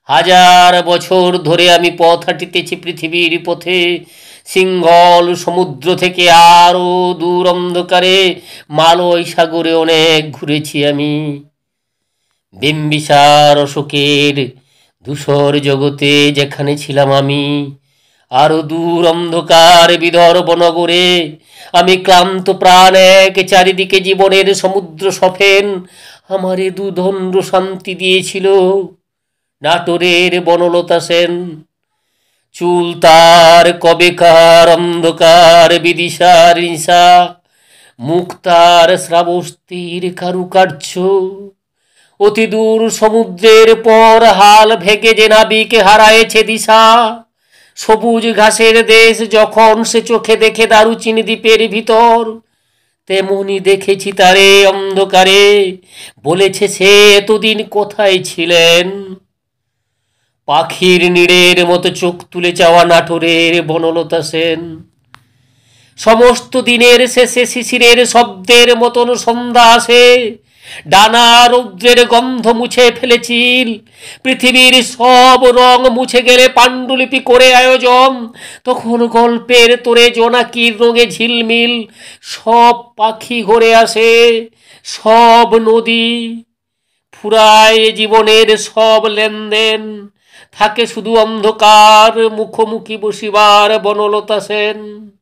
হাজার বছর ধরে আমি পথ হাঁটিতেছি পৃথিবীর পথে, সিংহল সমুদ্র থেকে আরো দূর অন্ধকারে, মালয় সাগরে অনেক ঘুরেছি আমি। বিম্বিসার অশোকের ধূসর জগতে যেখানে ছিলাম আমি, আরো দূর অন্ধকার বিদর্ভ নগরে আমি ক্লান্ত প্রাণ এক, চারিদিকে জীবনের সমুদ্র সফেন আমারে দুদণ্ড শান্তি দিয়েছিল নাটোরের বনলতা সেন। চুল তার কবেকার অন্ধকার বিদিশার নিশা, মুখ তার শ্রাবস্তির কারুকার্য, অতি দূর সমুদ্রের পর হাল ভেগে যে নাবিক হারায়েছে দিশা। সবুজ ঘাসের দেশ যখন সে চোখে দেখে দারুচিনি দ্বীপের ভিতর, তেমনি দেখেছি তারে অন্ধকারে, বলেছে সে এতদিন কোথায় ছিলেন। পাখির নীড়ের মতো চোখ তুলে চাওয়া নাটোরের বনলতা সেন। সমস্ত দিনের শেষে শিশিরের শব্দের মতন সন্ধ্যা আসে, ডানা রৌদ্রের গন্ধ মুছে ফেলেছিল, পৃথিবীর সব রং মুছে গেলে পাণ্ডুলিপি করে আয়োজন, তখন গল্পের তোরে জোনাকির রঙে ঝিলমিল সব পাখি ঘরে আসে, সব নদী ফুরায় জীবনের সব লেনদেন, থাকে শুধু অন্ধকার মুখোমুখি বসিবার বনলতা সেন।